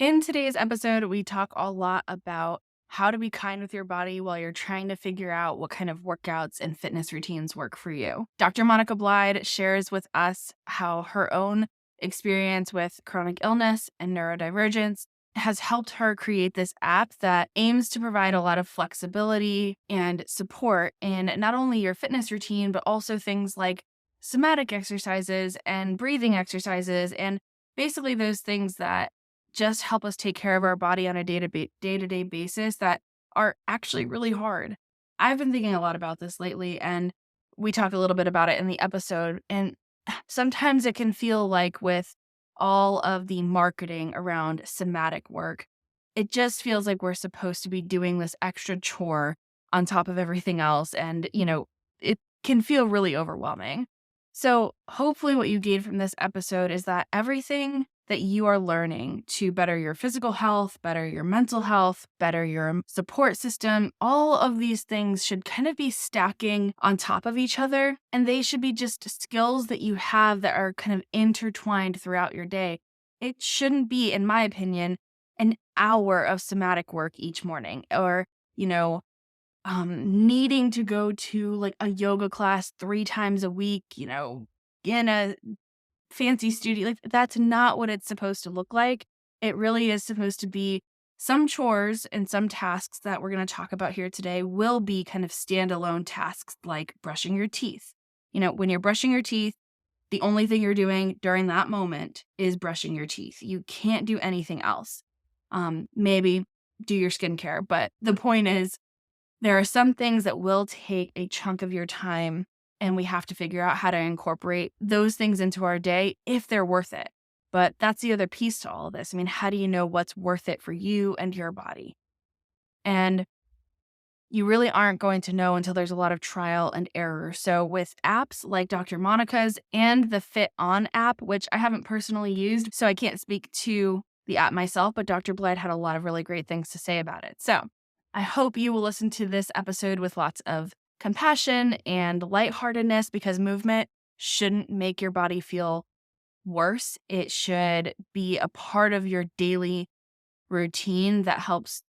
In today's episode, we talk a lot about how to be kind with your body while you're trying to figure out what kind of workouts and fitness routines work for you. Dr. Monica Blied shares with us how her own experience with chronic illness and neurodivergence has helped her create this app that aims to provide a lot of flexibility and support in not only your fitness routine, but also things like somatic exercises and breathing exercises and basically those things that just help us take care of our body on a day-to-day basis that are actually really hard. I've been thinking a lot about this lately, and we talk a little bit about it in the episode. And sometimes it can feel like with all of the marketing around somatic work, it just feels like we're supposed to be doing this extra chore on top of everything else. And, it can feel really overwhelming. So, hopefully, what you gain from this episode is that everything that you are learning to better your physical health, better your mental health, better your support system, all of these things should kind of be stacking on top of each other. And they should be just skills that you have that are kind of intertwined throughout your day. It shouldn't be, in my opinion, an hour of somatic work each morning or, you know, needing to go to like a yoga class 3 times a week, in a fancy studio. Like, that's not what it's supposed to look like. It really is supposed to be some chores and some tasks that we're going to talk about here today will be kind of standalone tasks like brushing your teeth. When you're brushing your teeth, the only thing you're doing during that moment is brushing your teeth. You can't do anything else. Maybe do your skincare, but the point is there are some things that will take a chunk of your time, and we have to figure out how to incorporate those things into our day if they're worth it. But that's the other piece to all of this. I mean, how do you know what's worth it for you and your body? And you really aren't going to know until there's a lot of trial and error. So, with apps like Dr. Monica's and the FitOn app, which I haven't personally used, so I can't speak to the app myself, but Dr. Blied had a lot of really great things to say about it. So, I hope you will listen to this episode with lots of compassion and lightheartedness because movement shouldn't make your body feel worse. It should be a part of your daily routine that helps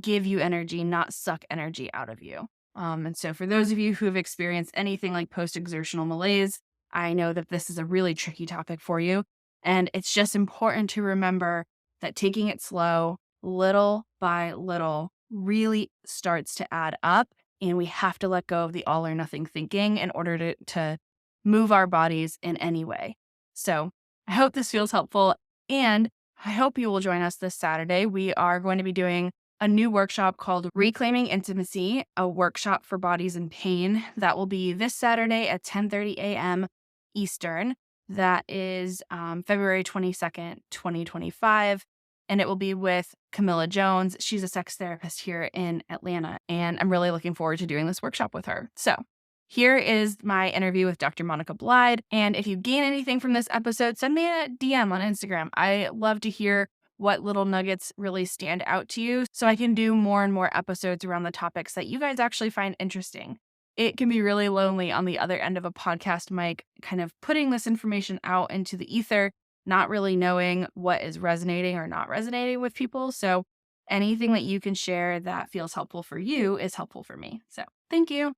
give you energy, not suck energy out of you. And so, for those of you who have experienced anything like post exertional malaise, I know that this is a really tricky topic for you. And it's just important to remember that taking it slow, little by little, really starts to add up. And we have to let go of the all or nothing thinking in order to move our bodies in any way. So, I hope this feels helpful. And I hope you will join us this Saturday. We are going to be doing a new workshop called Reclaiming Intimacy, a workshop for bodies in pain. That will be this Saturday at 10:30 a.m. Eastern. That is February 22nd, 2025. And it will be with Camilla Jones. She's a sex therapist here in Atlanta. And I'm really looking forward to doing this workshop with her. So here is my interview with Dr. Monica Blied. And if you gain anything from this episode, send me a DM on Instagram. I love to hear what little nuggets really stand out to you so I can do more and more episodes around the topics that you guys actually find interesting. It can be really lonely on the other end of a podcast mic, kind of putting this information out into the ether, not really knowing what is resonating or not resonating with people. So anything that you can share that feels helpful for you is helpful for me. So thank you.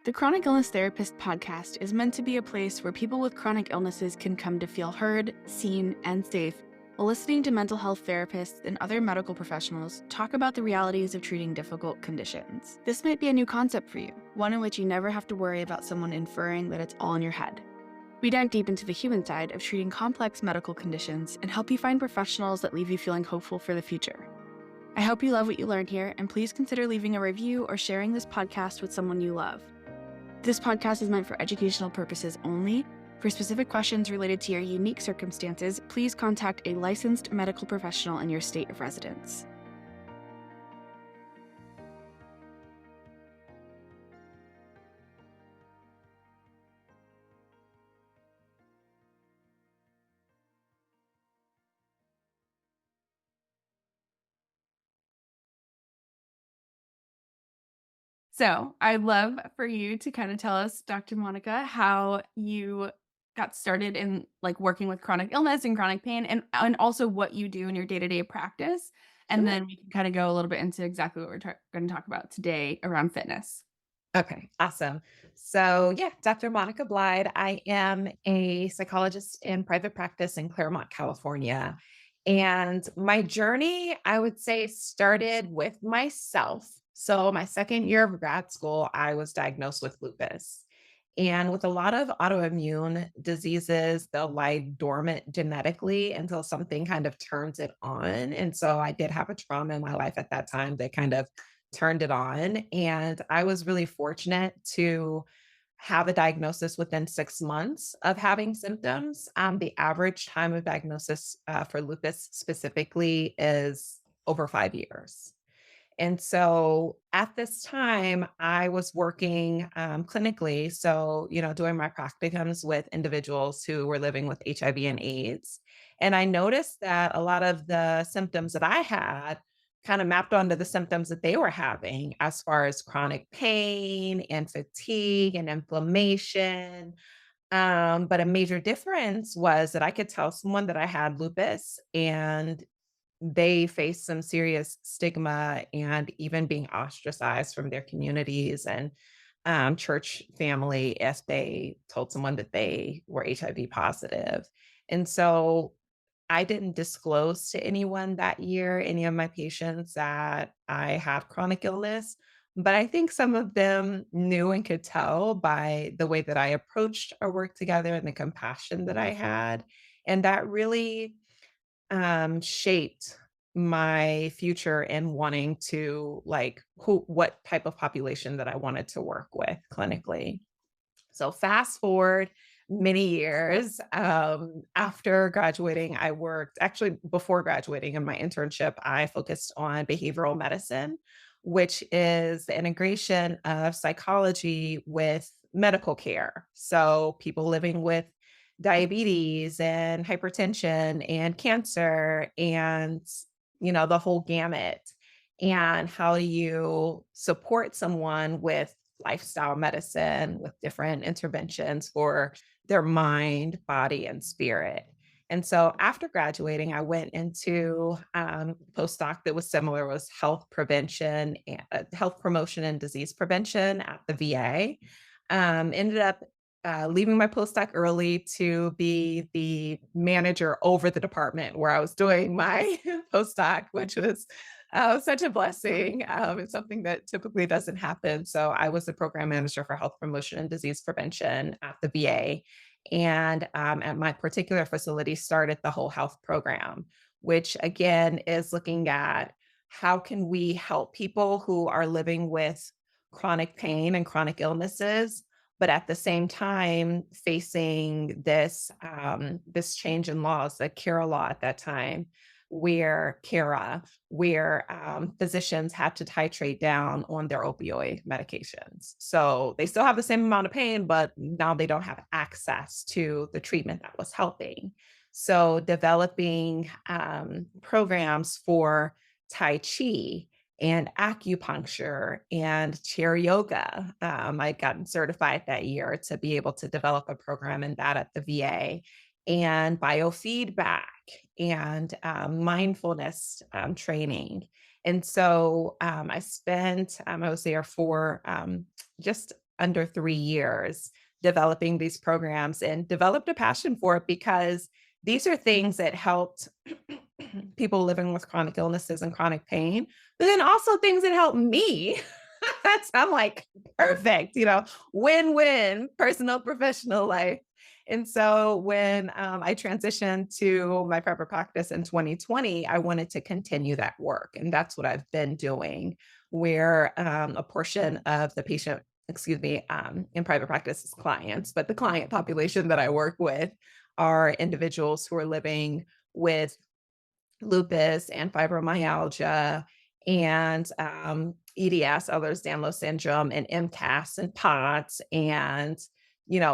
The Chronic Illness Therapist podcast is meant to be a place where people with chronic illnesses can come to feel heard, seen, and safe while listening to mental health therapists and other medical professionals talk about the realities of treating difficult conditions. This might be a new concept for you, one in which you never have to worry about someone inferring that it's all in your head. We dive deep into the human side of treating complex medical conditions and help you find professionals that leave you feeling hopeful for the future. I hope you love what you learned here, and please consider leaving a review or sharing this podcast with someone you love. This podcast is meant for educational purposes only. For specific questions related to your unique circumstances, please contact a licensed medical professional in your state of residence. So I'd love for you to kind of tell us, Dr. Monica, how you got started in like working with chronic illness and chronic pain and also what you do in your day-to-day practice. And Sure. then we can kind of go a little bit into exactly what we're going to talk about today around fitness. Okay, awesome. So, yeah, Dr. Monica Blied. I am a psychologist in private practice in Claremont, California. And my journey, I would say, started with myself. So, my second year of grad school, I was diagnosed with lupus. And with a lot of autoimmune diseases, they'll lie dormant genetically until something kind of turns it on. And so I did have a trauma in my life at that time that kind of turned it on. And I was really fortunate to have a diagnosis within 6 months of having symptoms. The average time of diagnosis for lupus specifically is over 5 years. And so at this time, I was working clinically. So, doing my practicums with individuals who were living with HIV and AIDS. And I noticed that a lot of the symptoms that I had kind of mapped onto the symptoms that they were having as far as chronic pain and fatigue and inflammation. But a major difference was that I could tell someone that I had lupus and they face some serious stigma and even being ostracized from their communities and church family if they told someone that they were HIV positive. And so I didn't disclose to anyone that year, any of my patients, that I had chronic illness. But I think some of them knew and could tell by the way that I approached our work together and the compassion that I had. And that really shaped my future in wanting to like what type of population that I wanted to work with clinically. So fast forward many years after graduating, I worked actually before graduating in my internship, I focused on behavioral medicine, which is the integration of psychology with medical care. So people living with diabetes and hypertension and cancer and the whole gamut, and how do you support someone with lifestyle medicine with different interventions for their mind, body, and spirit. And so after graduating, I went into postdoc that was similar, was health prevention, and health promotion and disease prevention at the VA. Ended up leaving my postdoc early to be the manager over the department where I was doing my postdoc, which was such a blessing. It's something that typically doesn't happen. So I was the program manager for health promotion and disease prevention at the VA. And at my particular facility, started the whole health program, which again is looking at how can we help people who are living with chronic pain and chronic illnesses, but at the same time facing this change in laws, the CARA law at that time, where CARA, where physicians had to titrate down on their opioid medications. So they still have the same amount of pain, but now they don't have access to the treatment that was helping. So developing programs for Tai Chi and acupuncture and chair yoga. I'd gotten certified that year to be able to develop a program in that at the VA, and biofeedback and mindfulness training. And so I was there for just under 3 years developing these programs and developed a passion for it because these are things that helped people living with chronic illnesses and chronic pain, but then also things that help me. I'm like, perfect, win-win, personal, professional life. And so when I transitioned to my private practice in 2020, I wanted to continue that work. And that's what I've been doing, where a portion of the patient, excuse me, in private practice is clients, but the client population that I work with are individuals who are living with lupus and fibromyalgia and EDS, Ehlers-Danlos syndrome, and MCAS and POTS, and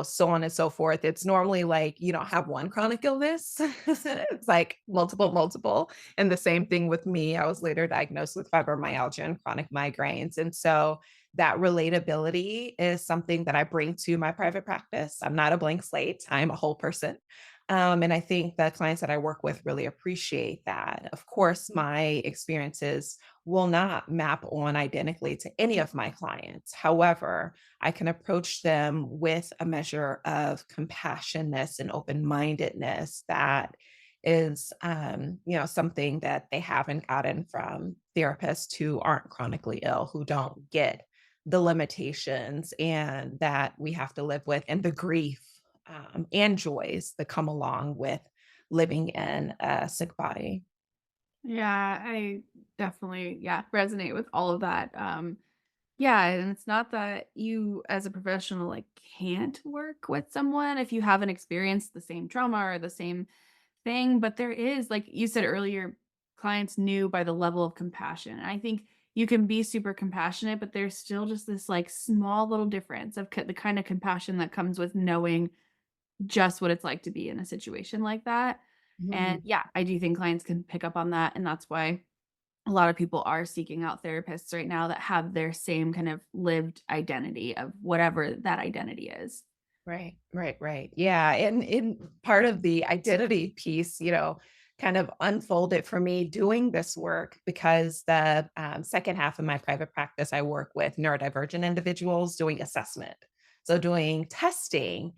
so on and so forth. It's normally like you don't have one chronic illness; it's like multiple, multiple. And the same thing with me. I was later diagnosed with fibromyalgia and chronic migraines, and so that relatability is something that I bring to my private practice. I'm not a blank slate, I'm a whole person. And I think the clients that I work with really appreciate that. Of course, my experiences will not map on identically to any of my clients. However, I can approach them with a measure of compassionate and open-mindedness that is, something that they haven't gotten from therapists who aren't chronically ill, who don't get the limitations and that we have to live with, and the grief and joys that come along with living in a sick body. Yeah, I definitely, yeah, resonate with all of that. Yeah, and it's not that you as a professional like can't work with someone if you haven't experienced the same trauma or the same thing, but there is, like you said earlier, clients knew by the level of compassion. And I think you can be super compassionate, but there's still just this like small little difference of the kind of compassion that comes with knowing just what it's like to be in a situation like that. And Mhm. yeah, I do think clients can pick up on that. And that's why a lot of people are seeking out therapists right now that have their same kind of lived identity of whatever that identity is. Right, right, right. Yeah, and in part of the identity piece, kind of unfolded for me doing this work because the second half of my private practice, I work with neurodivergent individuals doing assessment. So doing testing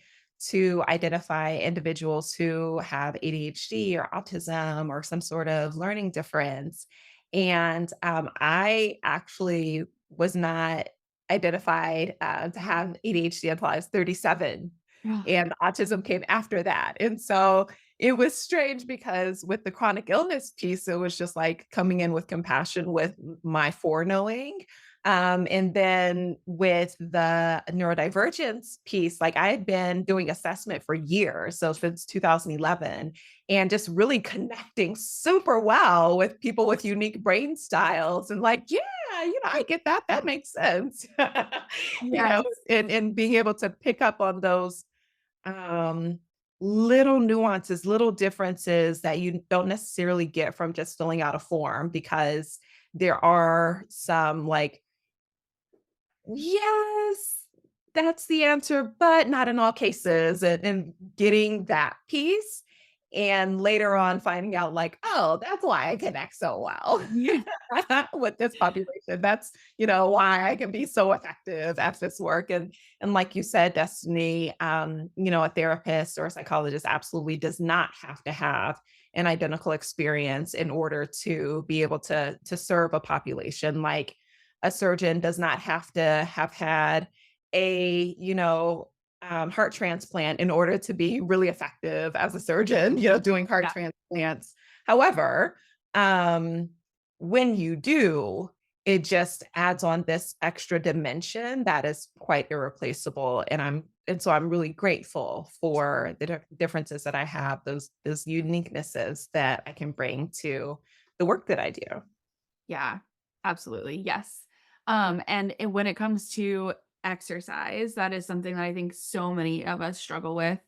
to identify individuals who have ADHD or autism or some sort of learning difference. And I actually was not identified to have ADHD until I was 37, Yeah. and autism came after that. And so it was strange because with the chronic illness piece, it was just like coming in with compassion with my foreknowing. And then with the neurodivergence piece, like I had been doing assessment for years, so since 2011, and just really connecting super well with people with unique brain styles and like, yeah, I get that. That makes sense. you know, Yes. and being able to pick up on those um, little nuances, little differences that you don't necessarily get from just filling out a form because there are some like, yes, that's the answer, but not in all cases, and getting that piece, and later on finding out like, "Oh, that's why I connect so well Yeah. with this population. That's, why I can be so effective at this work." And like you said, Destiny, a therapist or a psychologist absolutely does not have to have an identical experience in order to be able to serve a population. Like a surgeon does not have to have had a, heart transplant in order to be really effective as a surgeon, doing heart Yeah. transplants. However, um, when you do, it just adds on this extra dimension that is quite irreplaceable. And so I'm really grateful for the differences that I have, those uniquenesses that I can bring to the work that I do. Yeah, absolutely. Yes. When it comes to exercise, that is something that I think so many of us struggle with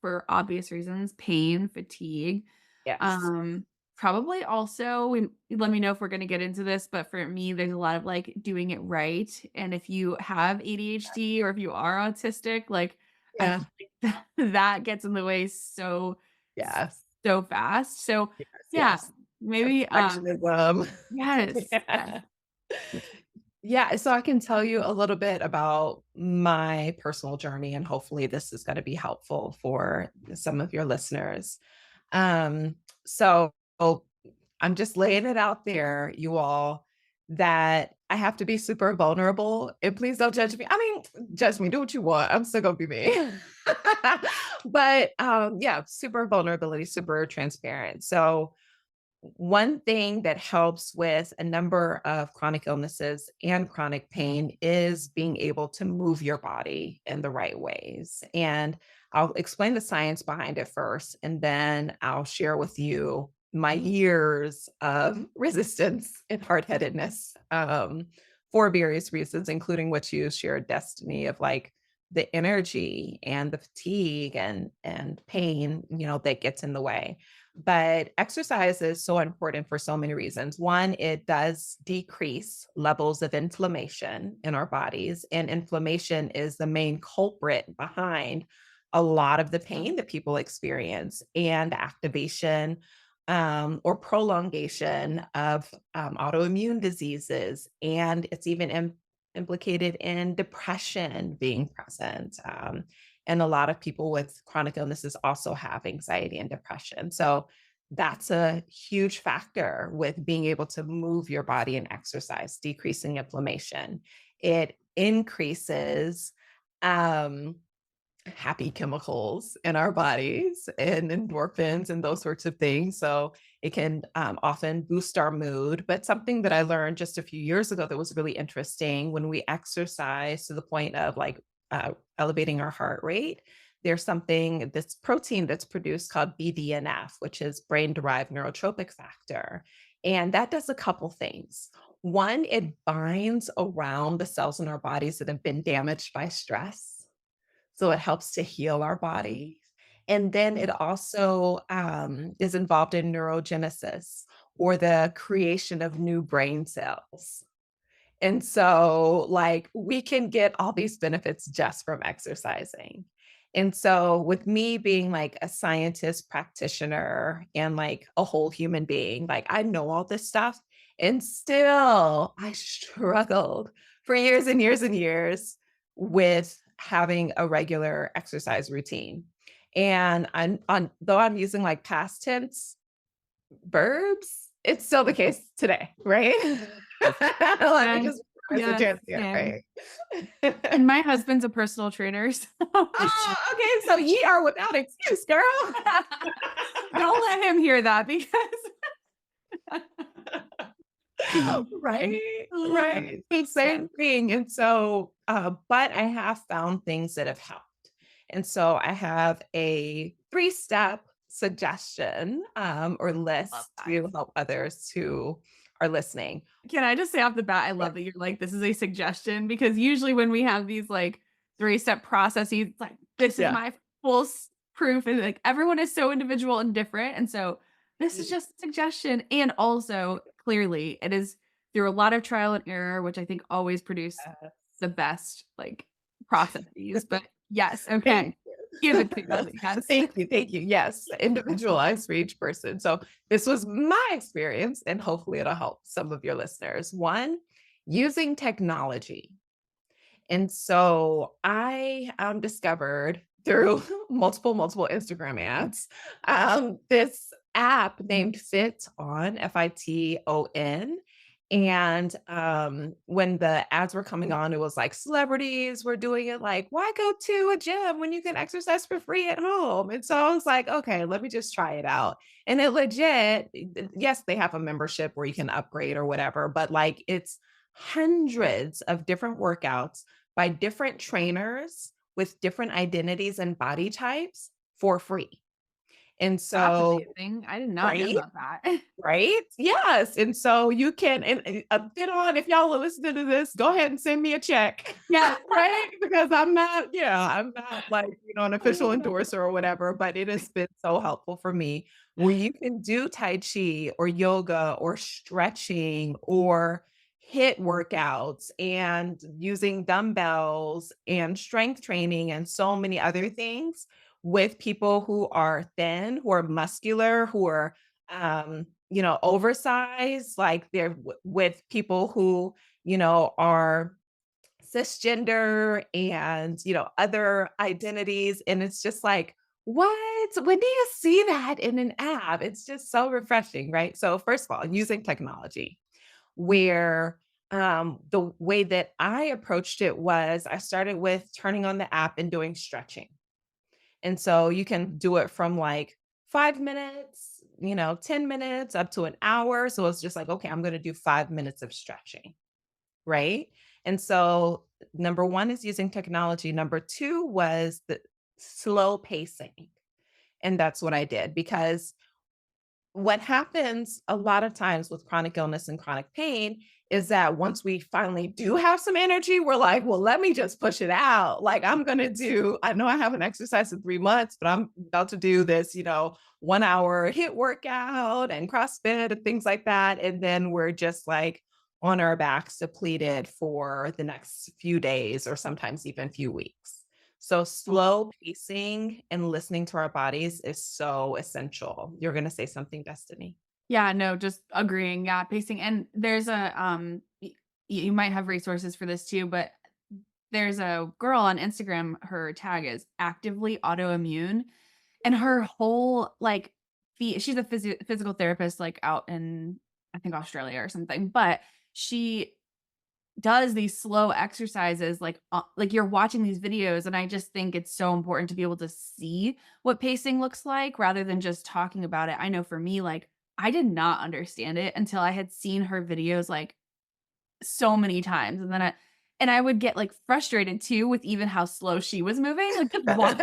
for obvious reasons, pain, fatigue. Yes. Um, Probably also we let me know if we're gonna get into this, but for me, there's a lot of like doing it right. And if you have ADHD or if you are autistic, like I Yeah. feel like that gets in the way so Yes. so fast. So Yes. yeah, Yes. maybe Perfectionism. yes. Yes. Yeah. Yeah, so I can tell you a little bit about my personal journey, and hopefully this is going to be helpful for some of your listeners. Um, so I'm just laying it out there, you all, that I have to be super vulnerable. And please don't judge me. I mean, judge me, do what you want. I'm still gonna be me. But yeah, super vulnerability, super transparent. So one thing that helps with a number of chronic illnesses and chronic pain is being able to move your body in the right ways. And I'll explain the science behind it first, and then I'll share with you my years of resistance and hard headedness for various reasons, including what you shared, Destiny, of like the energy and the fatigue and pain, that gets in the way. But exercise is so important for so many reasons. One, it does decrease levels of inflammation in our bodies, and inflammation is the main culprit behind a lot of the pain that people experience and activation or prolongation of autoimmune diseases. And it's even implicated in depression being present. And a lot of people with chronic illnesses also have anxiety and depression. So that's a huge factor with being able to move your body and exercise, decreasing inflammation. It increases um, happy chemicals in our bodies and endorphins and those sorts of things. So it can often boost our mood. But something that I learned just a few years ago that was really interesting when we exercise to the point of like elevating our heart rate, there's something, this protein that's produced called BDNF, which is brain derived neurotropic factor. And that does a couple things. One, it binds around the cells in our bodies that have been damaged by stress, so it helps to heal our body. And then it also is involved in neurogenesis or the creation of new brain cells. And so, like, we can get all these benefits just from exercising. And so, with me being like a scientist practitioner and like a whole human being, like, I know all this stuff. And still, I struggled for years and years and years with having a regular exercise routine. And though I'm using like past tense verbs, it's still the case today, right? Let me Yes, just as a yes, transient, same. right? And my husband's a personal trainer, so Oh, okay, so ye are without excuse, girl. don't let him hear that because Right, right. The yeah. same thing. And so, but I have found things that have helped. And so I have a 3-step suggestion or Love list that. to help others who are listening. Can I just say off the bat, I Yeah. love that you're like, "This is a suggestion," because usually when we have these, like, three-step processes, it's like, "This is Yeah. my full proof," and, like, everyone is so individual and different, and so this is Mm, just a suggestion, and also, clearly, it is through a lot of trial and error, which I think always produce yes. the best, like, processes, but yes, Thank okay. Give you. it to me, yes. Thank you, thank you. Yes, individualized for each person. So this was my experience, and hopefully it'll help some of your listeners. One, using technology. And so I discovered through multiple Instagram ads, this app named FitOn, FITON. And when the ads were coming on, it was like celebrities were doing it like, why go to a gym when you can exercise for free at home? And so I was like, okay, let me just try it out. And it legit, yes, they have a membership where you can upgrade or whatever, but like it's hundreds of different workouts by different trainers with different identities and body types for free. And That's so, amazing. I did not know right? about that. Right? Yes. And so you can, and a bit on, if y'all are listening to this, go ahead and send me a check. Yeah. Right? Because I'm not, yeah, I'm not like, an I official love that. endorser or whatever, but it has been so helpful for me where you can do Tai Chi or yoga or stretching or hit workouts and using dumbbells and strength training and so many other things with people who are thin, who are muscular, who are oversized, like they're with people who, are cisgender and, other identities. And it's just like, what? When do you see that in an app? It's just so refreshing, right? So, first of all, using technology, where the way that I approached it was I started with turning on the app and doing stretching. And so you can do it from like 5 minutes, 10 minutes up to an hour. So it's just like, okay, I'm going to do 5 minutes of stretching. Right. And so number one is using technology. Number two was the slow pacing. And that's what I did because what happens a lot of times with chronic illness and chronic pain is that once we finally do have some energy, we're like, well, let me just push it out. Like, I know I haven't exercised in 3 months, but I'm about to do this, 1 hour hit workout and CrossFit and things like that. And then we're just like on our backs, depleted for the next few days or sometimes even few weeks. So, slow pacing and listening to our bodies is so essential. You're going to say something, Destiny. Yeah, no, just agreeing. Yeah, pacing. And there's you might have resources for this too, but there's a girl on Instagram, her tag is actively autoimmune, and her whole like she's a physical therapist like out in I think Australia or something, but she does these slow exercises like you're watching these videos, and I just think it's so important to be able to see what pacing looks like rather than just talking about it. I know for me, like, I did not understand it until I had seen her videos, like, so many times, and I would get, like, frustrated too with even how slow she was moving, like, just watch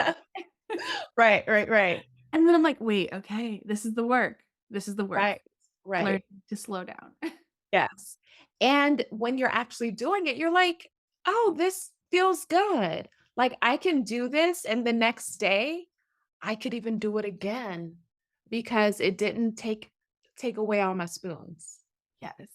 Right, right, right, and then I'm like, "Wait, okay, this is the work. This is the work. right, Learn right. to slow down." Yes. And when you're actually doing it, you're like, "Oh, this feels good. Like, I can do this, and the next day, I could even do it again because it didn't take away all my spoons." Yes. Yeah.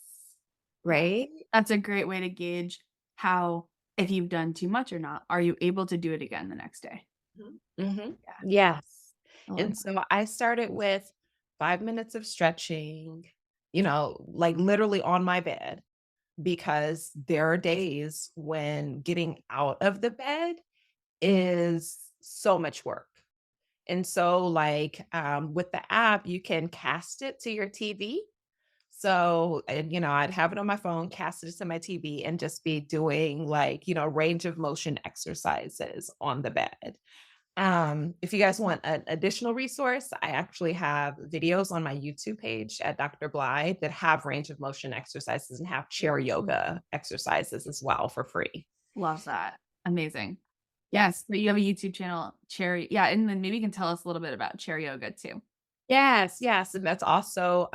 Right? That's a great way to gauge how if you've done too much or not. Are you able to do it again the next day? Mhm. Mhm. Yeah, Yes. I love And so I started with 5 minutes of stretching, like, literally on my bed, because there are days when getting out of the bed is so much work. And so, like, with the app, you can cast it to your TV. So, and, I'd have it on my phone, cast it to my TV, and just be doing, like, range of motion exercises on the bed. If you guys want an additional resource, I actually have videos on my YouTube page at Dr. Blied that have range of motion exercises and have chair yoga exercises as well for free. love that. Amazing. Yes. Yes, but you have a YouTube channel, Cherry yeah, and then maybe you can tell us a little bit about chair yoga too. Yes, yes, and that's also,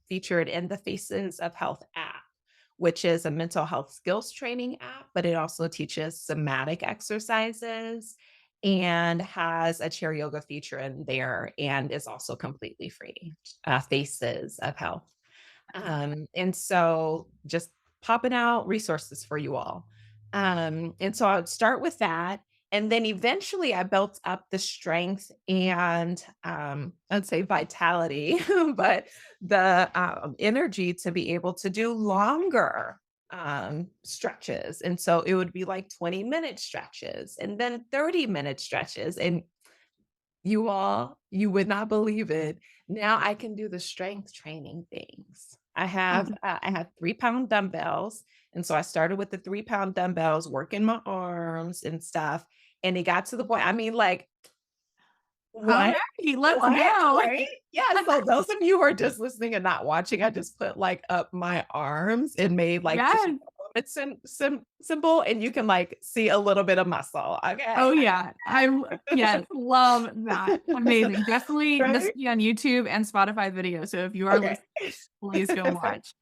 featured in the Faces of Health app, which is a mental health skills training app, but it also teaches somatic exercises and has a chair yoga feature in there and is also completely free, Faces of Health. And so just popping out resources for you all. And so I would start with that. And then eventually I built up the strength and I'd say vitality, but the energy to be able to do longer stretches. And so it would be like 20-minute stretches and then 30-minute stretches. And you would not believe it. Now I can do the strength training things. I have 3-pound dumbbells, and so I started with the 3-pound dumbbells, working my arms and stuff, and it got to the point, I mean, like, what? Alrighty, let's What? go. Right? Yeah, so those of you who are just listening and not watching, I just put, like, up my arms and made, like, this Yes. symbol, and you can, like, see a little bit of muscle, okay? Oh, yeah. Yes, love that. Amazing. Definitely this Right? will be on YouTube and Spotify video, so if you are Okay. listening, please go watch.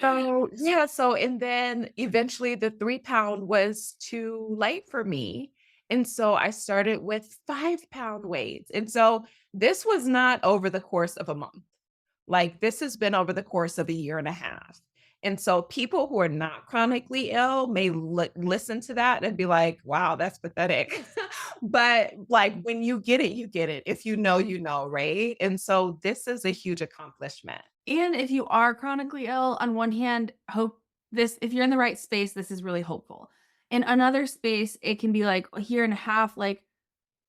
So, yeah, so and then eventually the 3-pound was too light for me. And so I started with 5-pound weights. And so this was not over the course of a month. Like, this has been over the course of a year and a half. And so people who are not chronically ill may listen to that and be like, wow, that's pathetic. But like, when you get it, you get it. If you know, you know, right? And so this is a huge accomplishment. And if you are chronically ill, on one hand, hope this if you're in the right space, this is really hopeful. In another space, it can be like a year and a half, like,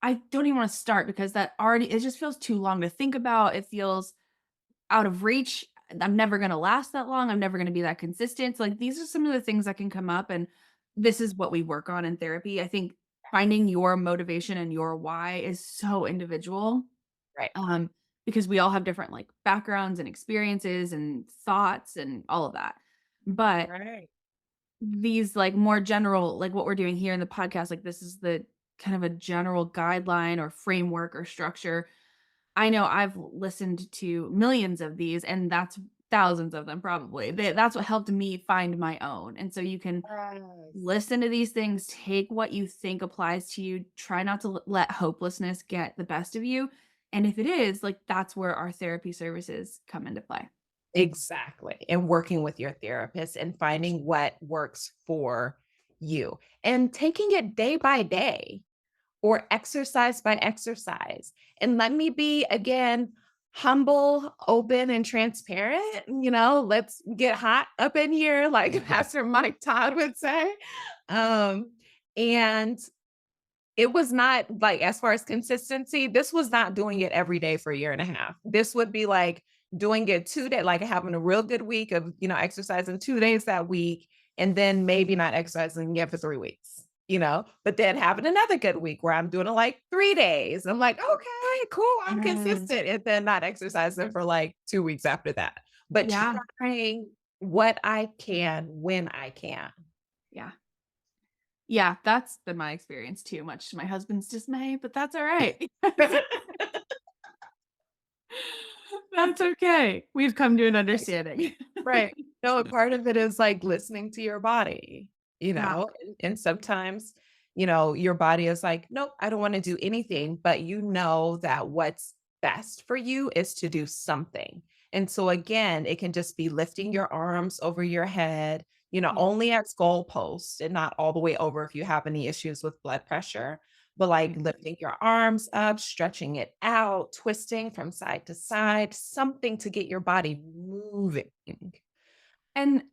I don't even wanna start because that already it just feels too long to think about. It feels out of reach. I'm never gonna last that long. I'm never gonna be that consistent. So, like, these are some of the things that can come up, and this is what we work on in therapy. I think finding your motivation and your why is so individual, Right. um, because we all have different, like, backgrounds and experiences and thoughts and all of that. But Right. these, like, more general like, what we're doing here in the podcast, like, this is the kind of a general guideline or framework or structure. I know I've listened to millions of these, and thousands of them probably. That's what helped me find my own. And so you can Yes. listen to these things, take what you think applies to you, try not to let hopelessness get the best of you. And if it is, like, that's where our therapy services come into play. Exactly, and working with your therapist and finding what works for you, and taking it day by day or exercise by exercise. And let me be, again, humble, open, and transparent. Let's get hot up in here, like Pastor Mike Todd would say. Um, and it was not like, as far as consistency, this was not doing it every day for a year and a half. This would be like doing it 2 day, like having a real good week of, exercising 2 days that week, and then maybe not exercising again for 3 weeks, but then having another good week where I'm doing it like 3 days. I'm like, "Okay, cool, I'm Yes. consistent," and then not exercising for like 2 weeks after that. But Yeah. trying what I can when I can. Yeah. Yeah, that's been my experience too, much to my husband's dismay, but that's all right. That's okay. We've come to an understanding. Right. No, a part of it is like listening to your body, Yeah. and sometimes, your body is like, nope, I don't want to do anything, but you know that what's best for you is to do something. And so again, it can just be lifting your arms over your head, Yeah. only at goalposts and not all the way over if you have any issues with blood pressure. But like Right. lifting your arms up, stretching it out, twisting from side to side, something to get your body moving. And,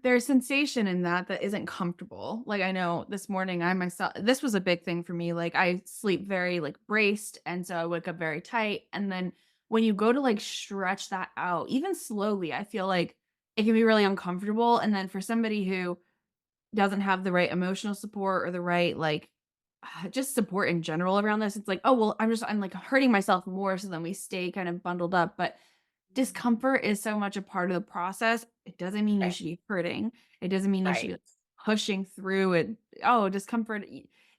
there's sensation in that isn't comfortable. Like, I know this morning I myself this was a big thing for me. Like, I sleep very, like, braced, and so I wake up very tight, and then when you go to, like, stretch that out, even slowly, I feel like it can be really uncomfortable, and then for somebody who doesn't have the right emotional support or the right, like, just support in general around this, it's like, "Oh, well, I'm, like, hurting myself more," so then we stay kind of bundled up, but discomfort is so much a part of the process. It doesn't mean you Right, should be hurting. It doesn't mean you should right. be pushing through it. Oh, discomfort.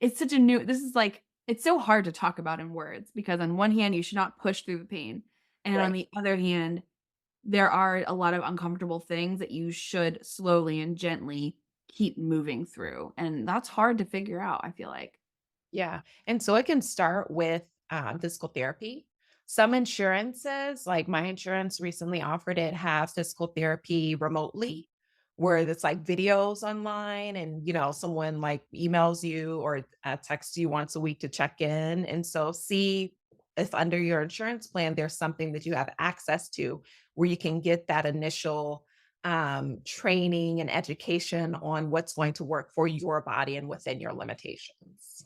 It's such a new, this is like, it's so hard to talk about in words because on one hand, you should not push through the pain. And on Right. the other hand, there are a lot of uncomfortable things that you should slowly and gently keep moving through. And that's hard to figure out, I feel like. Yeah. And so it can start with physical therapy. Some insurances, like my insurance recently offered it, have physical therapy remotely, where it's like videos online and, someone like emails you or texts you once a week to check in. And so see if under your insurance plan, there's something that you have access to where you can get that initial training and education on what's going to work for your body and within your limitations.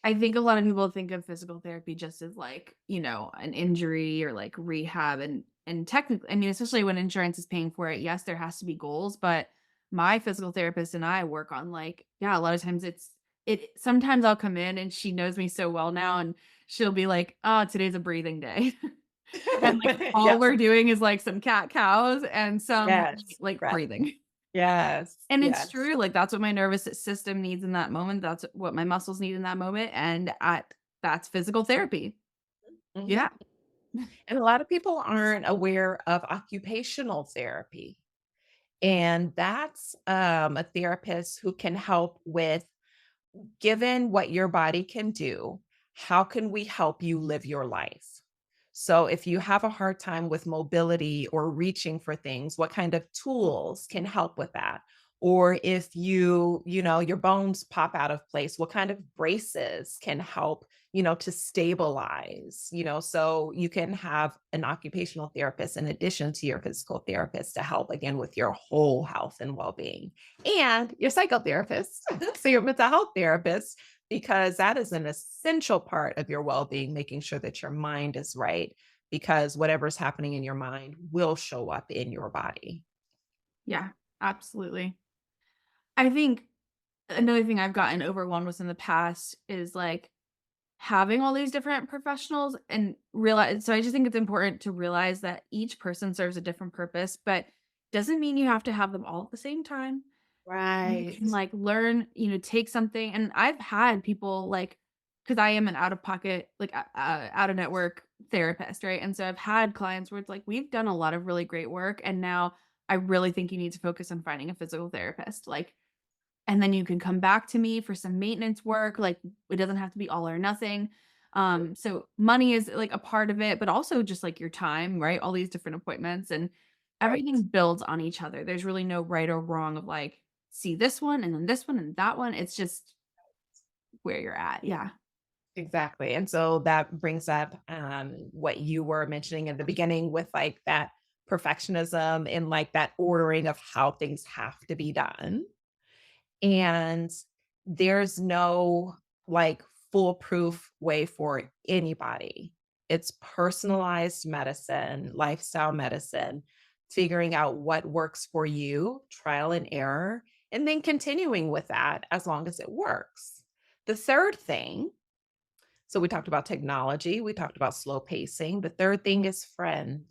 I think a lot of people think of physical therapy just as like, an injury or like rehab and technically, I mean, especially when insurance is paying for it, yes, there has to be goals, but my physical therapist and I work on like, yeah, a lot of times it sometimes I'll come in and she knows me so well now and she'll be like, "Oh, today's a breathing day." And like all Yes, we're doing is like some cat cows and some yes, like right. breathing. Yes, And it's yes. true, like, that's what my nervous system needs in that moment, that's what my muscles need in that moment, and that's physical therapy. Mhm. Yeah. And a lot of people aren't aware of occupational therapy, and that's, a therapist who can help with, given what your body can do, how can we help you live your life? So if you have a hard time with mobility or reaching for things, what kind of tools can help with that? Or if your bones pop out of place, what kind of braces can help, to stabilize, so you can have an occupational therapist in addition to your physical therapist to help again with your whole health and well-being and your psychotherapist. So your mental health therapist, because that is an essential part of your well-being, making sure that your mind is right, because whatever's happening in your mind will show up in your body. Yeah, absolutely. I think another thing I've gotten overwhelmed with in the past is, like, having all these different professionals and realize, so I just think it's important to realize that each person serves a different purpose, but doesn't mean you have to have them all at the same time. You Right. can, like, learn, take something, and I've had people, like, because I am an out of pocket, like, out of network therapist, right? And so I've had clients where it's like, we've done a lot of really great work, and now I really think you need to focus on finding a physical therapist. Like, and then you can come back to me for some maintenance work. Like, it doesn't have to be all or nothing. So money is like a part of it, but also just like your time, right? All these different appointments and Right. everything builds on each other. There's really no right or wrong of like, see this one and then this one and that one. It's just where you're at. Yeah. Exactly. And so that brings up what you were mentioning in the beginning with like that perfectionism and like that ordering of how things have to be done. And there's no like foolproof way for anybody. It's personalized medicine, lifestyle medicine, figuring out what works for you, trial and error, and then continuing with that as long as it works. The third thing, so we talked about technology, we talked about slow pacing. The third thing is friends.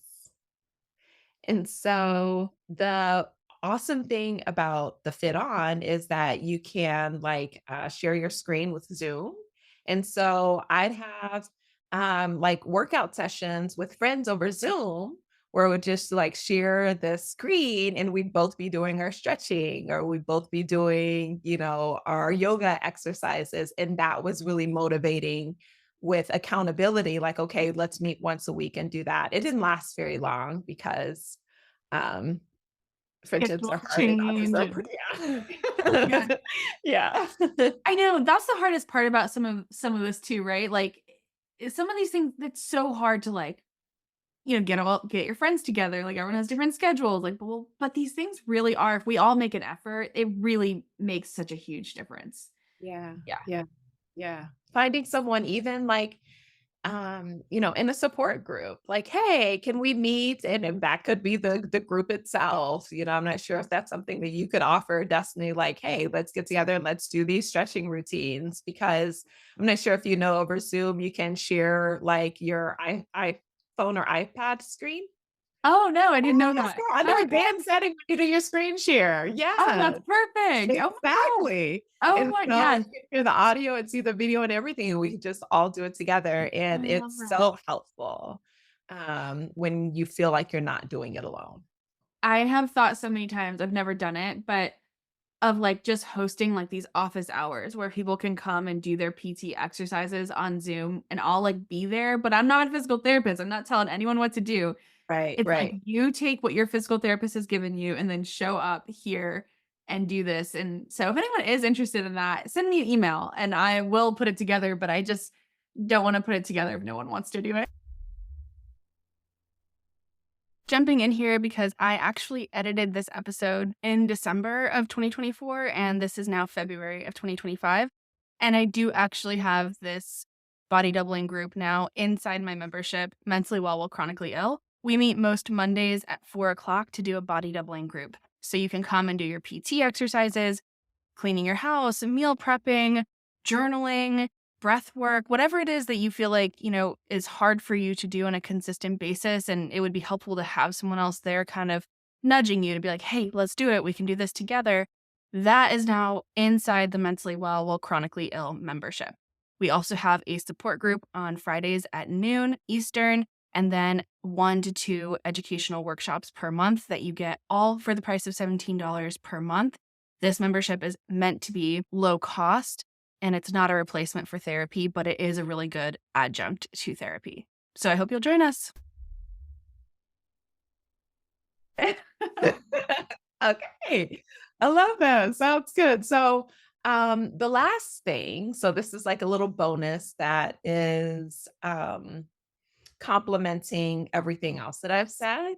And so the awesome thing about the FitOn is that you can like share your screen with Zoom. And so I'd have like workout sessions with friends over Zoom where we would just like share the screen and we'd both be doing our stretching or we'd both be doing, our yoga exercises. And that was really motivating with accountability. Like, okay, let's meet once a week and do that. It didn't last very long because um, friendships are Schedules hard and not change deserved. and yeah. Yeah. Yeah. I know that's the hardest part about some of this too, right? Like some of these things that's so hard to like, get your friends together. Like everyone has different schedules. Like, but these things really are, if we all make an effort, it really makes such a huge difference. Yeah. Yeah. Yeah. Yeah. Finding someone even like in a support group, like, hey, can we meet? And if that could be the group itself. I'm not sure if that's something that you could offer Destiny, like, hey, let's get together and let's do these stretching routines. Because I'm not sure if over Zoom, you can share like your iPhone or iPad screen. Oh no, I didn't know Yeah, that. so under Oh, advanced setting, when you do your screen share. oh, Yeah. that's perfect. Oh my god. Exactly. Oh And my so yes. you can hear the audio and see the video and everything, and we can just all do it together, I and love it's that. so helpful, when you feel like you're not doing it alone. I have thought so many times, I've never done it, but of, like, just hosting, like, these office hours where people can come and do their PT exercises on Zoom, and I'll, like, be there, but I'm not a physical therapist, I'm not telling anyone what to do. Right, It's like right. you take what your physical therapist has given you and then show up here and do this, and so if anyone is interested in that, send me an email, and I will put it together, but I just don't wanna put it together if no one wants to do it. Jumping in here because I actually edited this episode in December of 2024, and this is now February of 2025. And I do actually have this body doubling group now inside my membership, Mentally Well While Chronically Ill. We meet most Mondays at 4 o'clock to do a body doubling group. So you can come and do your PT exercises, cleaning your house, meal prepping, journaling, breath work, whatever it is that you feel like, is hard for you to do on a consistent basis. And it would be helpful to have someone else there kind of nudging you to be like, hey, let's do it. We can do this together. That is now inside the Mentally Well While Chronically Ill membership. We also have a support group on Fridays at noon Eastern, and then 1 to 2 educational workshops per month that you get all for the price of $17 per month. This membership is meant to be low cost and it's not a replacement for therapy, but it is a really good adjunct to therapy. So I hope you'll join us. Okay. I love that. Sounds good. So, the last thing, so this is like a little bonus that is, complementing everything else that I've said.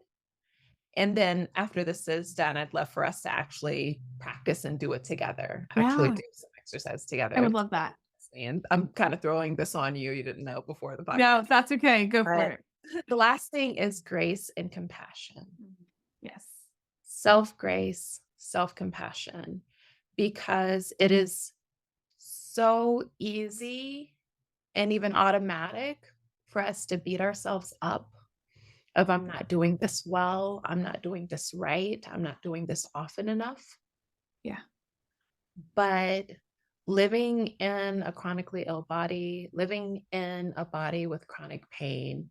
And then after this is done, I'd love for us to actually practice and do it together, actually Yeah, do some exercise I together. would love that. And I'm kind of throwing this on you. You didn't know before the No, podcast. that's okay. Go for But it. the last thing is grace and compassion. Mhm. Yes. Self grace, self compassion, because it is so easy and even automatic for us to beat ourselves up of I'm not doing this well, I'm not doing this right, I'm not doing this often enough. Yeah. But living in a chronically ill body, living in a body with chronic pain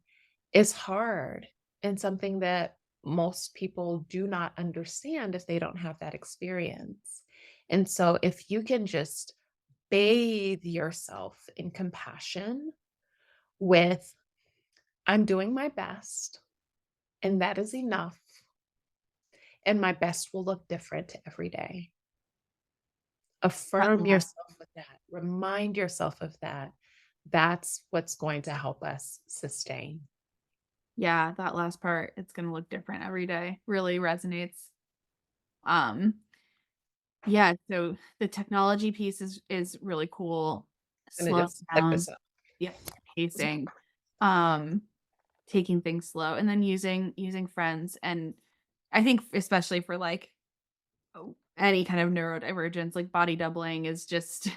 is hard and something that most people do not understand if they don't have that experience. And so, if you can just bathe yourself in compassion with, I'm doing my best, and that is enough, and my best will look different every day. That Affirm last yourself with that. Remind yourself of that. That's what's going to help us sustain. yeah, that last part, it's gonna look different every day, really resonates. Um, yeah, so the technology piece is really cool. I'm gonna Slowing just type down, this up. yep, pacing, um, taking things slow, and then using friends, and I think especially for, like, any kind of neurodivergence, like, body doubling is just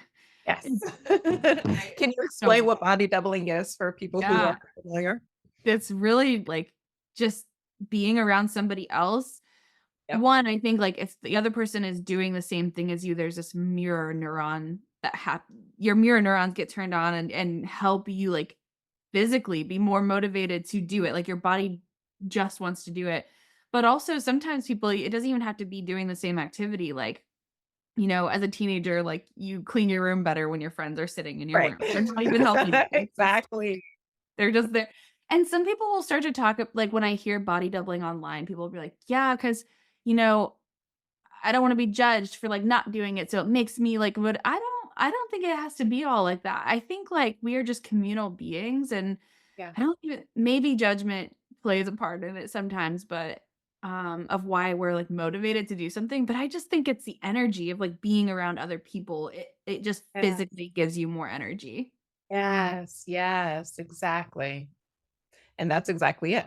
Yes. it's Can you so explain what body doubling is for people who yeah, are familiar? it's really, like, just being around somebody else. Yep. One, I think, like, if the other person is doing the same thing as you, there's this mirror neuron that your mirror neurons get turned on and help you, like, physically be more motivated to do it, like, your body just wants to do it. But also, sometimes people it doesn't even have to be doing the same activity, like, as a teenager, like, you clean your room better when your friends are sitting in your Right. room. They're not even helping you. It's just Exactly. they're just there. And some people will start to talk like, when I hear body doubling online, people will be like, "Yeah, because you know, I don't wanna be judged for, like, not doing it, so it makes me, like, but I don't think it has to be all like that. I think, like, we are just communal beings, and Yeah. I don't even maybe judgment plays a part in it sometimes, but, of why we're, like, motivated to do something, but I just think it's the energy of, like, being around other people. It just Yes. physically gives you more energy. Yes. Yes. Exactly. And that's exactly it.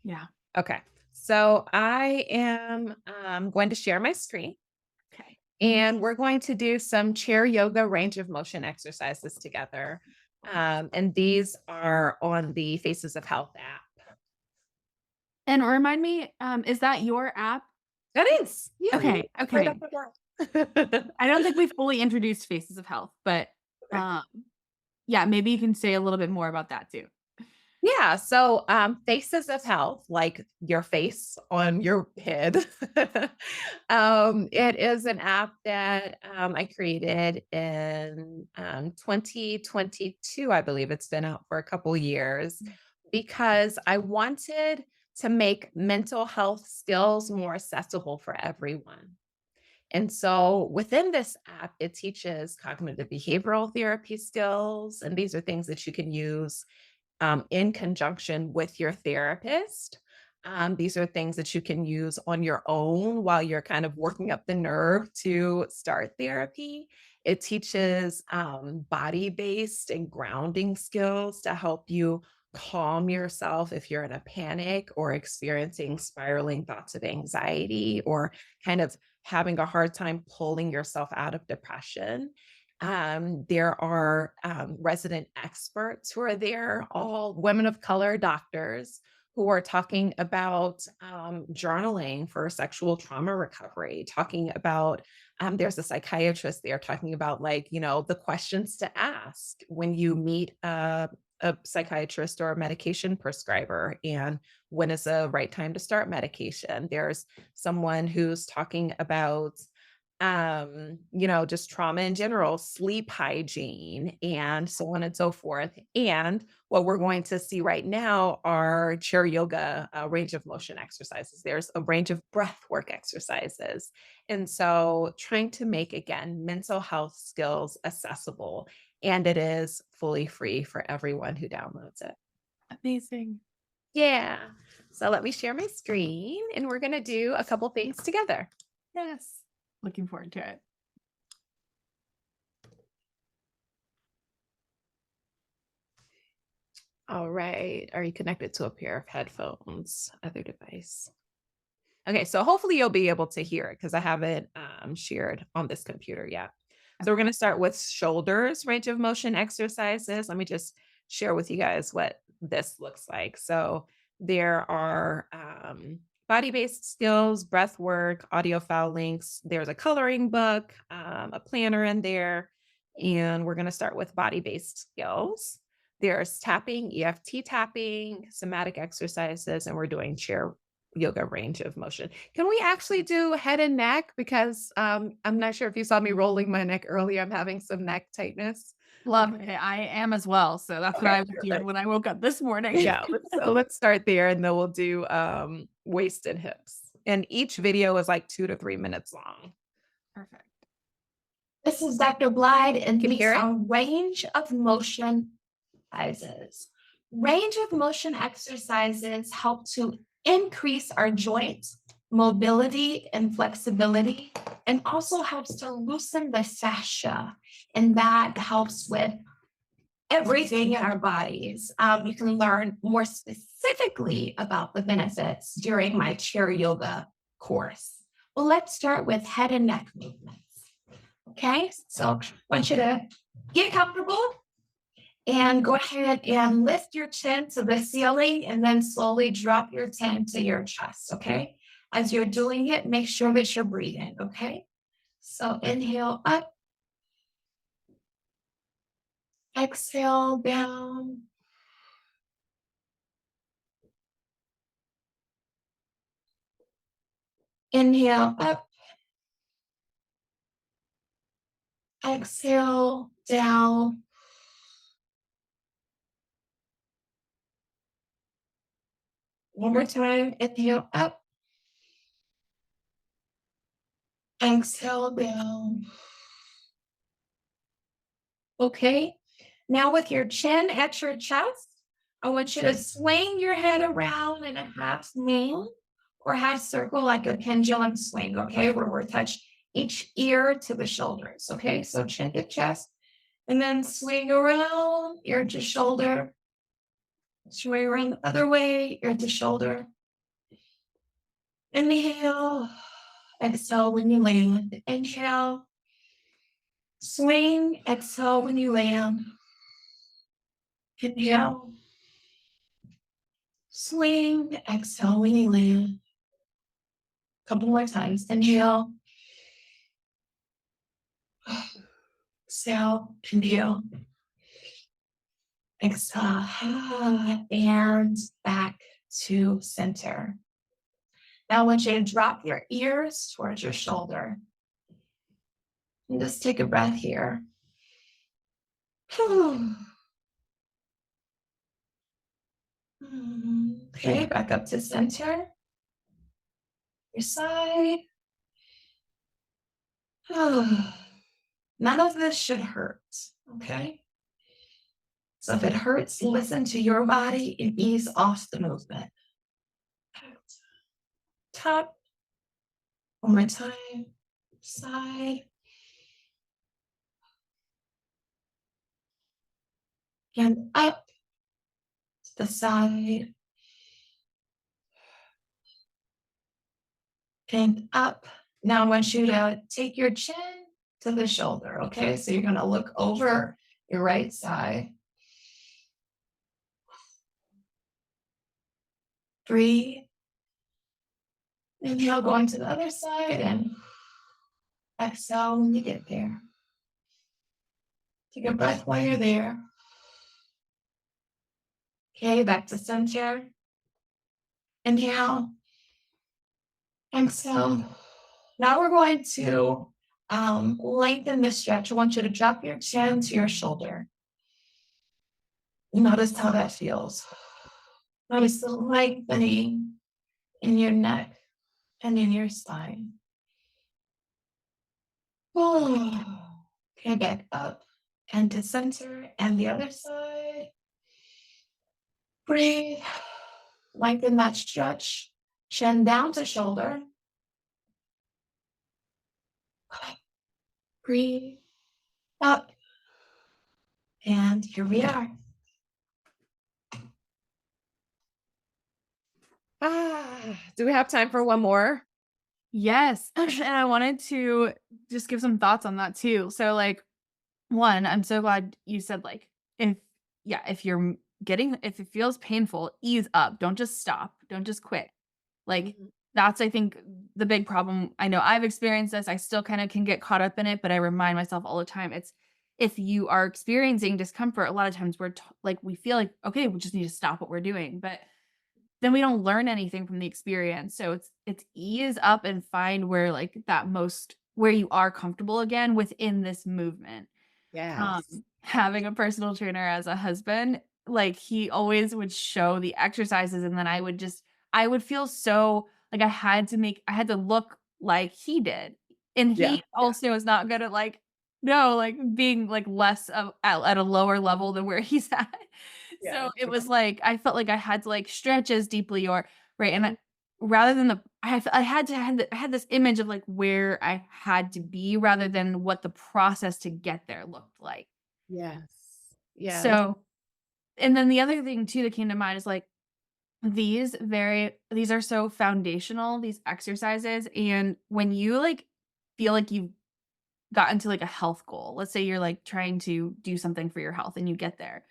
Yeah. Okay. So I am going to share my screen Okay. and we're going to do some chair yoga range of motion exercises together. And these are on the Faces of Health app. And remind me, is that your app? That is. Yeah. Yeah. Okay, Right okay. up the door. I don't think we've fully introduced Faces of Health, but, Okay. um, yeah, maybe you can say a little bit more about that too. Yeah. So, Faces of Health, like your face on your head. It is an app that I created in 2022. I believe it's been out for a couple years because I wanted to make mental health skills more accessible for everyone. And so within this app, it teaches cognitive behavioral therapy skills. And these are things that you can use in conjunction with your therapist. These are things that you can use on your own while you're kind of working up the nerve to start therapy. It teaches body based and grounding skills to help you calm yourself if you're in a panic or experiencing spiraling thoughts of anxiety or kind of having a hard time pulling yourself out of depression. There are resident experts who are there, all women of color doctors who are talking about journaling for sexual trauma recovery, talking about, there's a psychiatrist there talking about, like, the questions to ask when you meet a psychiatrist or a medication prescriber and when is the right time to start medication. There's someone who's talking about just trauma in general, sleep hygiene, and so on and so forth. And what we're going to see right now are chair yoga, range of motion exercises. There's a range of breath work exercises. And so trying to make, again, mental health skills accessible. And it is fully free for everyone who downloads it. Amazing. Yeah. So let me share my screen and we're going to do a couple things together. Yes. Looking forward to it. All right. Are you connected to a pair of headphones? Other device. Okay, so hopefully you'll be able to hear it because I haven't shared on this computer yet. So we're Okay. going to start with shoulders range of motion exercises. Let me just share with you guys what this looks like. So there are body-based skills, breath work, audio file links. There's a coloring book, a planner in there. And we're going to start with body based skills. There's tapping, EFT tapping, somatic exercises, and we're doing chair yoga range of motion. Can we actually do head and neck? Because I'm not sure if you saw me rolling my neck earlier. I'm having some neck tightness. Love it. I am as well. So that's what Okay, I was doing perfect. when I woke up this morning. Yeah, let's start there and then we'll do waist and hips. And each video is like 2 to 3 minutes long. Perfect. This is Dr. Blied, and Can you these hear it? are range of motion exercises. Range of motion exercises help to increase our joint mobility and flexibility, and also helps to loosen the fascia, and that helps with everything in our bodies. You can learn more specifically about the benefits during my chair yoga course. Well, let's start with head and neck movements. Okay, so I want you to get comfortable and go ahead and lift your chin to the ceiling and then slowly drop your chin to your chest. Okay, as you're doing it, make sure that you're breathing. Okay, so inhale up, exhale down. Inhale up, exhale down. One more time, inhale up, exhale down. Okay, now with your chin at your chest, I want you to swing your head around in a half moon or half circle like a pendulum swing, okay, where we're touch each ear to the shoulders, okay? So chin to chest, and then swing around ear to shoulder, swing around the other way, ear to shoulder. Inhale, exhale when you land. Inhale, swing, exhale when you land. Inhale, swing, exhale when you land. Couple more times. Inhale, exhale, inhale, exhale, and back to center. Now, I want you to drop your ears towards your shoulder. And just take a breath here. Okay, back up to center. Your side. None of this should hurt, okay? So if it hurts, listen to your body and ease off the movement. Top. One more time. Side. And up to the side. And up. Now I want you to take your chin to the shoulder, okay? So you're going to look over your right side. Breathe. Inhale, going to the other side, and exhale when you get there. Take a breath while you're there. Okay, back to center. Inhale. Exhale. Now we're going to lengthen the stretch. I want you to drop your chin to your shoulder. Notice how that feels. Notice the lengthening in your neck and in your spine. Okay, back up and to center and the other side. Breathe. Lengthen that stretch. Chin down to shoulder. Breathe. Up. And here we are. Do we have time for one more? Yes. And I wanted to just give some thoughts on that too. So like one, I'm so glad you said like if you're getting if it feels painful, ease up. Don't just stop. Don't just quit. Like Mhm. that's I think the big problem. I know I've experienced this. I still kind of can get caught up in it, but I remind myself all the time if you are experiencing discomfort, a lot of times like we feel like, okay, we just need to stop what we're doing, but then we don't learn anything from the experience. So it's ease up and find where like where you are comfortable again within this movement. Yes. Having a personal trainer as a husband, like, he always would show the exercises, and then I would feel so like I had to look like he did. And Yeah. he also is not good at, like, no, like, being, like, less of at a lower level than where he's at. Yeah. So, it was like, I felt like I had to, like, stretch as deeply or right, and rather than I had this image of, like, where I had to be rather than what the process to get there looked like. Yes. Yes. So and then the other thing too that came to mind is, like, these are so foundational, these exercises, and when you, like, feel like you've gotten to, like, a health goal, let's say you're, like, trying to do something for your health and you get there,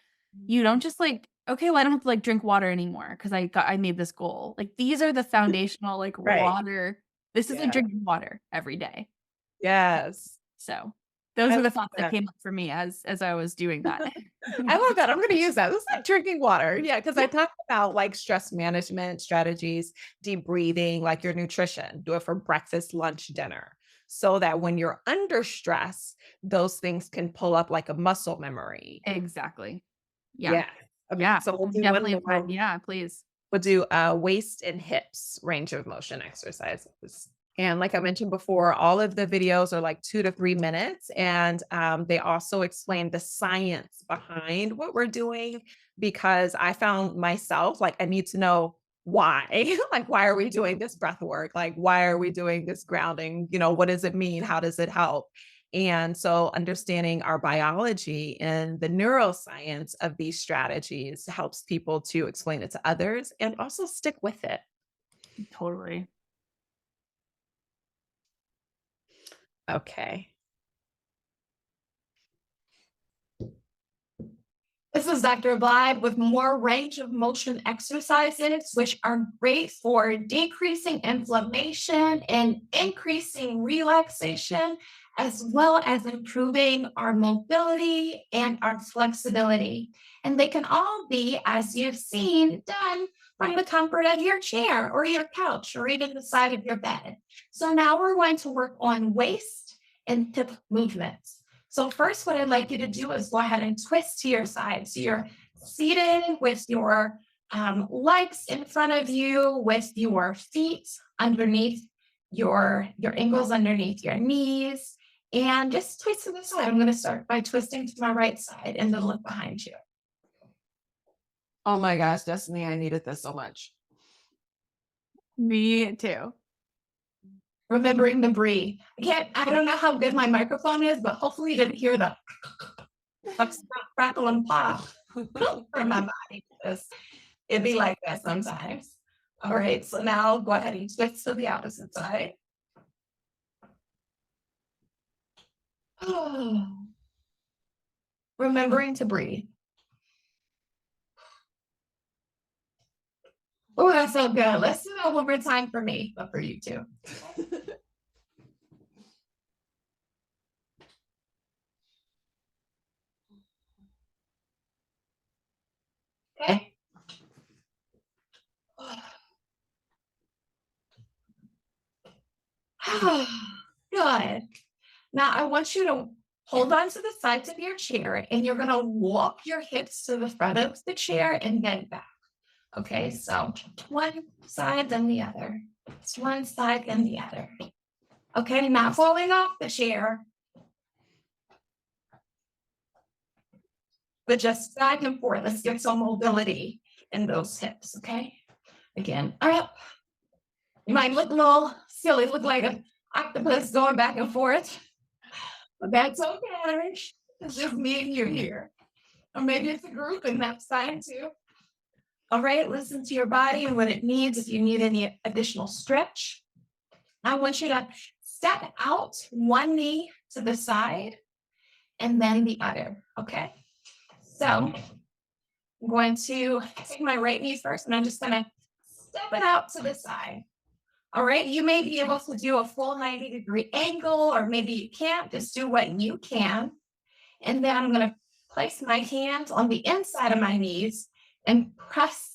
you don't just, like, "Okay, well, I don't have to, like, drink water anymore because I made this goal." Like, these are the foundational, like, Right. water this is like Yeah. drinking water every day. Yes. So, those I were love the thoughts that that. came up for me as I was doing that. I love that. I'm going to use that. It's like drinking water. Yeah. Cause I talk about like stress management strategies, deep breathing, like your nutrition, do it for breakfast, lunch, dinner. So that when you're under stress, those things can pull up like a muscle memory. Exactly. Yeah. Yeah. Okay. Yeah. So we'll do one Definitely applied. more. Yeah, please. We'll do waist and hips range of motion exercises. And like I mentioned before, all of the videos are like 2 to 3 minutes. And they also explain the science behind what we're doing because I found myself like, I need to know why. Like, why are we doing this breath work? Like, why are we doing this grounding? What does it mean? How does it help? And so understanding our biology and the neuroscience of these strategies helps people to explain it to others and also stick with it. Totally. Okay. This is Dr. Blied with more range of motion exercises, which are great for decreasing inflammation and increasing relaxation, as well as improving our mobility and our flexibility. And they can all be, as you've seen, done from the comfort of your chair or your couch or even the side of your bed. So now we're going to work on waist and hip movements. So first, what I'd like you to do is go ahead and twist to your side. So you're seated with your legs in front of you, with your feet underneath your ankles underneath your knees, and just twist to the side. I'm going to start by twisting to my right side and then look behind you. Oh my gosh, Destiny, I needed this so much. Me too. Remembering to breathe. I don't know how good my microphone is, but hopefully you didn't hear the crackle and pop from my body because it'd be like that sometimes. All right, so now go ahead and switch to the opposite side. Remembering to breathe. Oh, that's so good. Let's do that one more time for me, but for you too. Okay. Good. Now I want you to hold on to the sides of your chair and you're going to walk your hips to the front of the chair and then back. Okay, so one side, then the other. It's one side, then the other. Okay, not falling off the chair, but just back and forth. Let's get some mobility in those hips, okay? Again, up. You might look a little silly, look like an octopus going back and forth, but that's okay. It's just me and you here. Or maybe it's a group and that's fine too. All right, listen to your body and what it needs. If you need any additional stretch, I want you to step out one knee to the side and then the other, okay? So I'm going to take my right knee first and I'm just gonna step it out to the side. All right, you may be able to do a full 90-degree angle or maybe you can't, just do what you can. And then I'm going to place my hands on the inside of my knees and press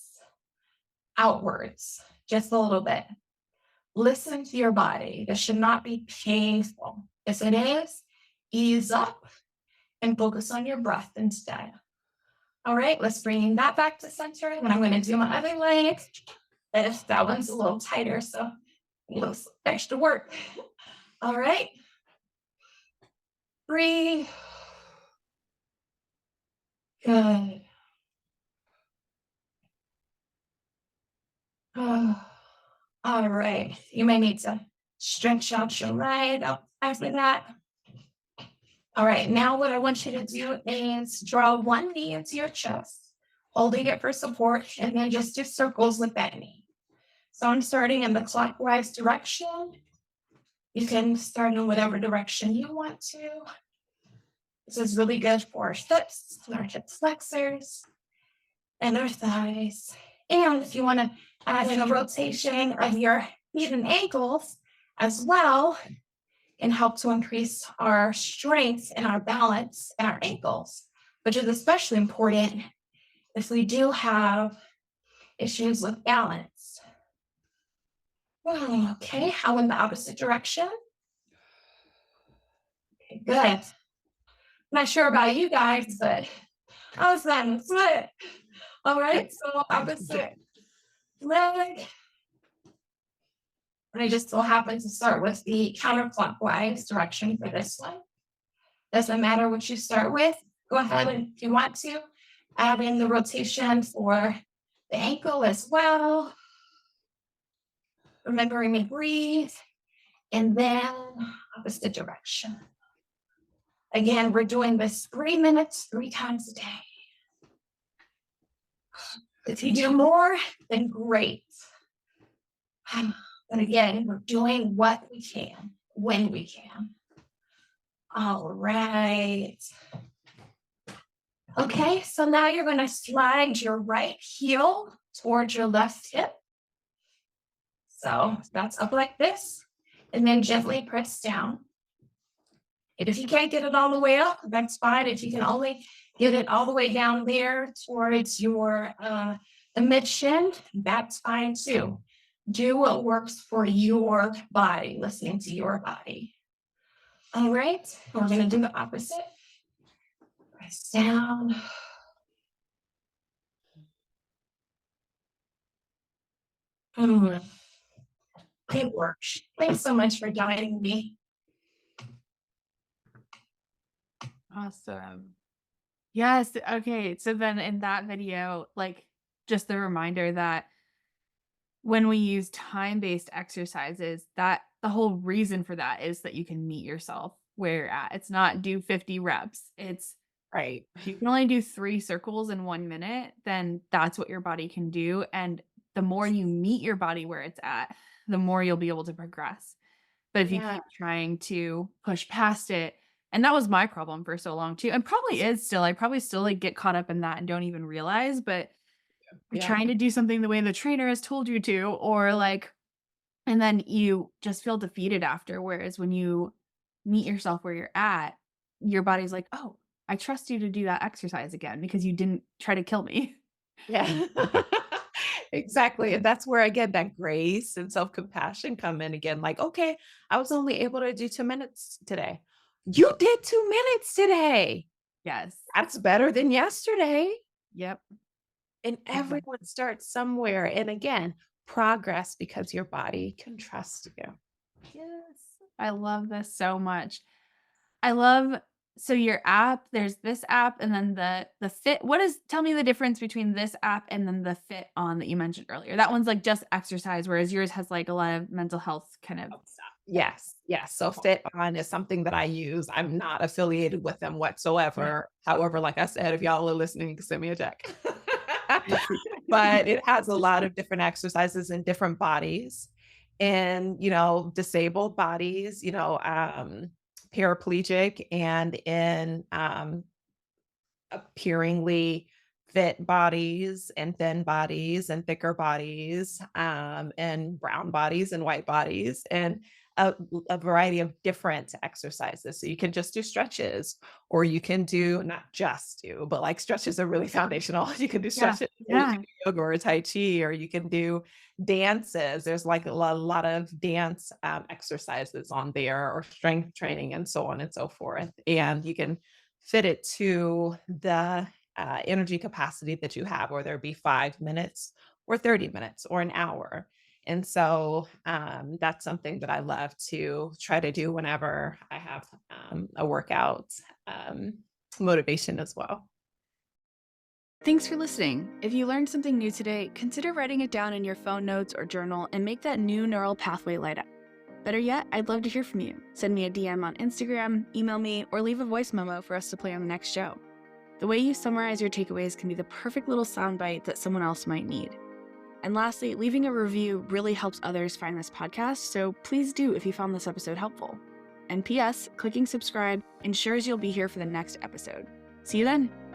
outwards just a little bit. Listen to your body. This should not be painful. If it is, ease up and focus on your breath instead. All right, let's bring that back to center. And I'm going to do my other leg. If that one's a little tighter, so it looks extra work. All right. Breathe. Good. All right. You may need to stretch out your leg after that. All right. Now what I want you to do is draw one knee into your chest, holding it for support, and then just do circles with that knee. So I'm starting in the clockwise direction. You can start in whatever direction you want to. This is really good for our hips, our hip flexors, and our thighs. And if you want to add in a rotation of your feet and ankles as well, and help to increase our strength and our balance in our ankles, which is especially important if we do have issues with balance. Okay, how in the opposite direction? Okay, good. I'm not sure about you guys, but I was on foot. All right, so opposite leg. And I just so happen to start with the counterclockwise direction for this one. Doesn't matter what you start with. Go ahead and if you want to, add in the rotation for the ankle as well. Remembering to breathe. And then opposite direction. Again, we're doing this 3 minutes, 3 times a day. If you do more, then great. But again, we're doing what we can, when we can. All right. Okay, so now you're going to slide your right heel towards your left hip. So that's up like this, and then gently press down. And if you can't get it all the way up, that's fine. If you can only get it all the way down there towards your the mid shin, that's fine too. Do what works for your body, listening to your body. All right, we're going to do the opposite. Press down. It works. Thanks so much for joining me. Awesome. Yes. Okay. So then in that video, like just the reminder that when we use time-based exercises, that the whole reason for that is that you can meet yourself where you're at. It's not do 50 reps. It's Right. if you can only do 3 circles in 1 minute, then that's what your body can do. And the more you meet your body where it's at, the more you'll be able to progress. But if you Yeah. keep trying to push past it, and that was my problem for so long too, and probably is still, I probably still like get caught up in that and don't even realize, but you're Yeah. trying to do something the way the trainer has told you to, or like, and then you just feel defeated after. Whereas when you meet yourself where you're at, your body's like, oh, I trust you to do that exercise again because you didn't try to kill me. Yeah. Exactly. And that's where again that grace and self-compassion come in again. Like, okay, I was only able to do 2 minutes today. You did 2 minutes today. Yes. That's better than yesterday. Yep. And everyone starts somewhere. And again, progress because your body can trust you. Yes. I love this so much. I love so your app, there's this app and then the Fit. Tell me the difference between this app and then the FitOn that you mentioned earlier. That one's like just exercise, whereas yours has like a lot of mental health kind of stuff. Yes. Yes. So FitOn is something that I use. I'm not affiliated with them whatsoever. However, like I said, if y'all are listening, you can send me a check. But it has a lot of different exercises in different bodies and, disabled bodies, paraplegic and in appearingly fit bodies and thin bodies and thicker bodies and brown bodies and white bodies. And a variety of different exercises. So you can just do stretches, or you can do not just do, but like stretches are really foundational. You can do Yeah. stretches, or you Yeah. can do yoga or Tai Chi, or you can do dances. There's like a lot of dance exercises on there, or strength training, and so on and so forth. And you can fit it to the energy capacity that you have, whether it be 5 minutes or 30 minutes or an hour. And so that's something that I love to try to do whenever I have a workout um, motivation as well. Thanks for listening. If you learned something new today, consider writing it down in your phone notes or journal and make that new neural pathway light up. Better yet, I'd love to hear from you. Send me a DM on Instagram, email me, or leave a voice memo for us to play on the next show. The way you summarize your takeaways can be the perfect little soundbite that someone else might need. And lastly, leaving a review really helps others find this podcast, so please do if you found this episode helpful. And P.S., clicking subscribe ensures you'll be here for the next episode. See you then!